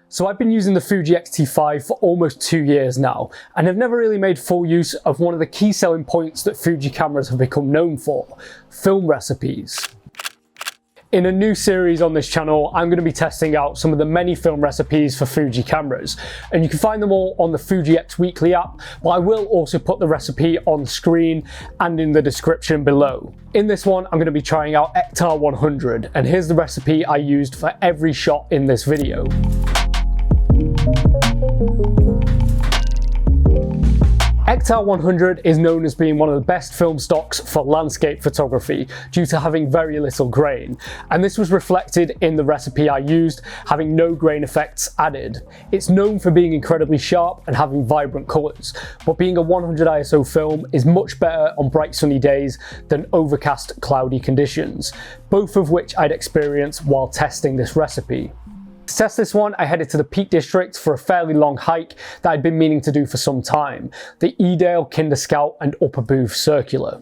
So I've been using the Fuji X-T5 for almost 2 years now, and have never really made full use of one of the key selling points that Fuji cameras have become known for: film recipes. In a new series on this channel, I'm going to be testing out some of the many film recipes for Fuji cameras, and you can find them all on the Fuji X Weekly app, but I will also put the recipe on screen and in the description below. In this one, I'm going to be trying out Ektar 100, and here's the recipe I used for every shot in this video. Ektar 100 is known as being one of the best film stocks for landscape photography due to having very little grain, and this was reflected in the recipe I used, having no grain effects added. It's known for being incredibly sharp and having vibrant colours, but being a 100 ISO film is much better on bright sunny days than overcast cloudy conditions, both of which I'd experienced while testing this recipe. To test this one, I headed to the Peak District for a fairly long hike that I'd been meaning to do for some time, the Edale, Kinder Scout and Upper Booth Circular.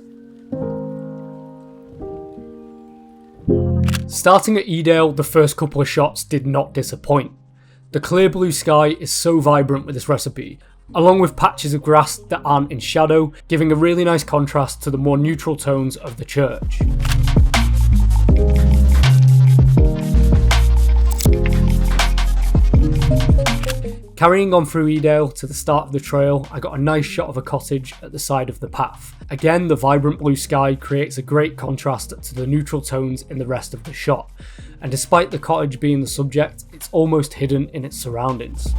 Starting at Edale, the first couple of shots did not disappoint. The clear blue sky is so vibrant with this recipe, along with patches of grass that aren't in shadow, giving a really nice contrast to the more neutral tones of the church. Carrying on through Edale to the start of the trail, I got a nice shot of a cottage at the side of the path. Again, the vibrant blue sky creates a great contrast to the neutral tones in the rest of the shot, and despite the cottage being the subject, it's almost hidden in its surroundings.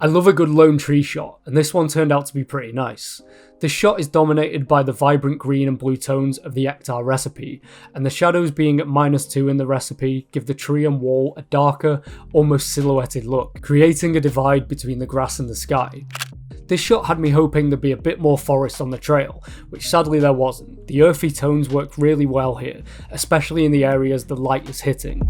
I love a good lone tree shot, and this one turned out to be pretty nice. This shot is dominated by the vibrant green and blue tones of the Ektar recipe, and the shadows being at -2 in the recipe give the tree and wall a darker, almost silhouetted look, creating a divide between the grass and the sky. This shot had me hoping there'd be a bit more forest on the trail, which sadly there wasn't. The earthy tones worked really well here, especially in the areas the light is hitting.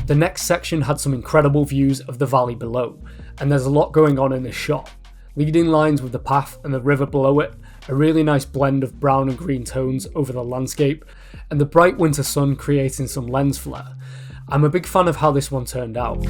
The next section had some incredible views of the valley below, and there's a lot going on in this shot. Leading lines with the path and the river below it, a really nice blend of brown and green tones over the landscape, and the bright winter sun creating some lens flare. I'm a big fan of how this one turned out.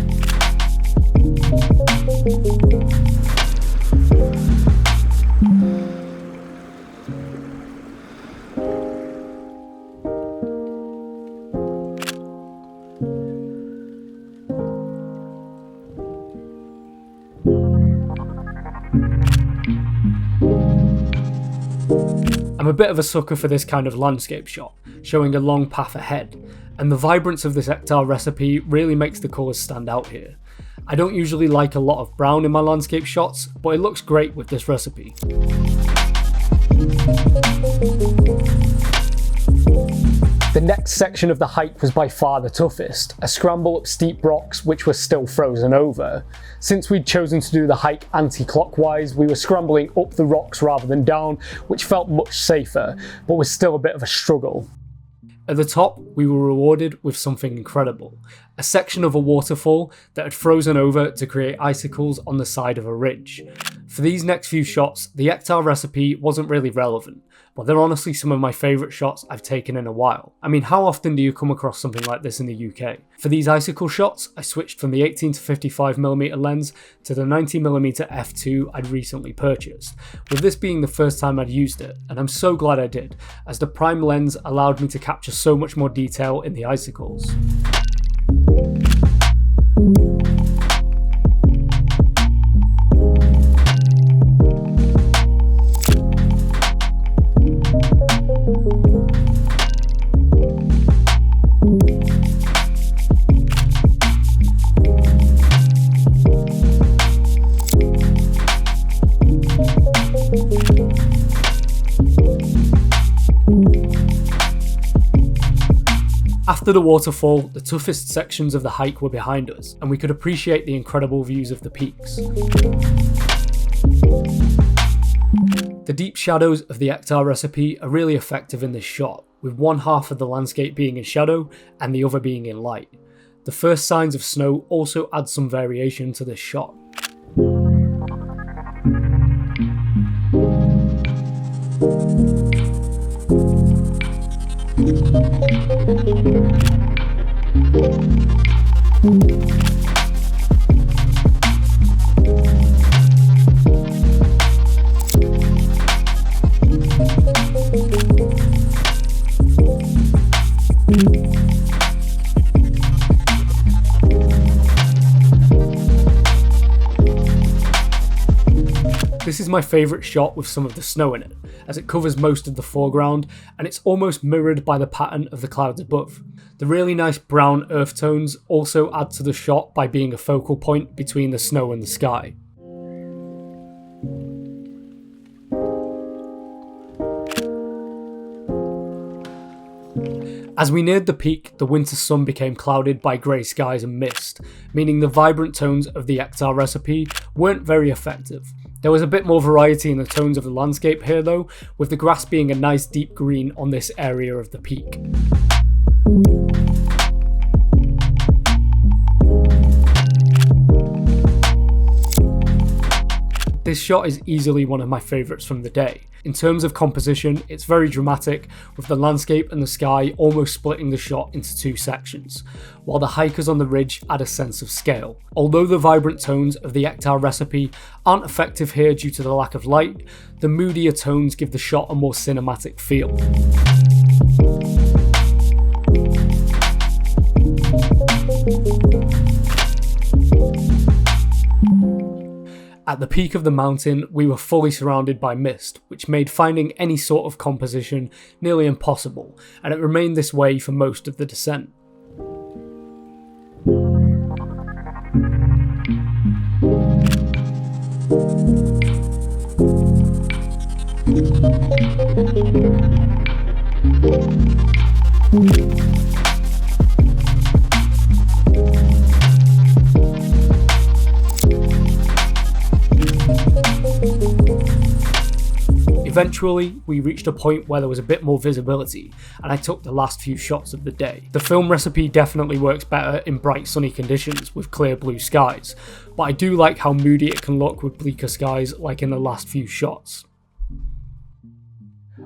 I'm a bit of a sucker for this kind of landscape shot, showing a long path ahead, and the vibrance of this Ektar recipe really makes the colours stand out here. I don't usually like a lot of brown in my landscape shots, but it looks great with this recipe. The next section of the hike was by far the toughest, a scramble up steep rocks which were still frozen over. Since we'd chosen to do the hike anti-clockwise, we were scrambling up the rocks rather than down, which felt much safer, but was still a bit of a struggle. At the top, we were rewarded with something incredible, a section of a waterfall that had frozen over to create icicles on the side of a ridge. For these next few shots, the Ektar recipe wasn't really relevant, but they're honestly some of my favourite shots I've taken in a while. I mean, how often do you come across something like this in the UK? For these icicle shots, I switched from the 18 to 55mm lens to the 90mm f2 I'd recently purchased, with this being the first time I'd used it, and I'm so glad I did, as the prime lens allowed me to capture so much more detail in the icicles. After the waterfall, the toughest sections of the hike were behind us, and we could appreciate the incredible views of the peaks. The deep shadows of the Ektar recipe are really effective in this shot, with one half of the landscape being in shadow and the other being in light. The first signs of snow also add some variation to this shot. This is my favourite shot with some of the snow in it, as it covers most of the foreground and it's almost mirrored by the pattern of the clouds above. The really nice brown earth tones also add to the shot by being a focal point between the snow and the sky. As we neared the peak, the winter sun became clouded by grey skies and mist, meaning the vibrant tones of the Ektar recipe weren't very effective. There was a bit more variety in the tones of the landscape here though, with the grass being a nice deep green on this area of the peak. This shot is easily one of my favourites from the day. In terms of composition, it's very dramatic, with the landscape and the sky almost splitting the shot into two sections, while the hikers on the ridge add a sense of scale. Although the vibrant tones of the Ektar recipe aren't effective here due to the lack of light, the moodier tones give the shot a more cinematic feel. At the peak of the mountain, we were fully surrounded by mist, which made finding any sort of composition nearly impossible, and it remained this way for most of the descent. Eventually, we reached a point where there was a bit more visibility, and I took the last few shots of the day. The film recipe definitely works better in bright sunny conditions with clear blue skies, but I do like how moody it can look with bleaker skies like in the last few shots.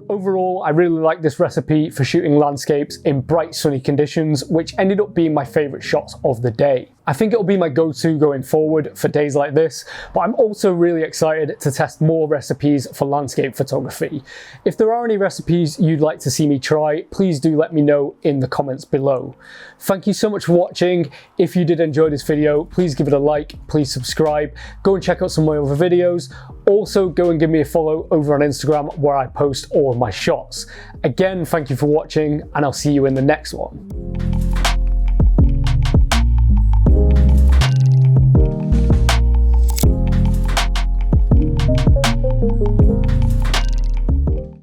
Overall, I really like this recipe for shooting landscapes in bright sunny conditions, which ended up being my favourite shots of the day. I think it'll be my go-to going forward for days like this, but I'm also really excited to test more recipes for landscape photography. If there are any recipes you'd like to see me try, please do let me know in the comments below. Thank you so much for watching. If you did enjoy this video, please give it a like, please subscribe, go and check out some of my other videos. Also, go and give me a follow over on Instagram where I post all of my shots. Again, thank you for watching, and I'll see you in the next one.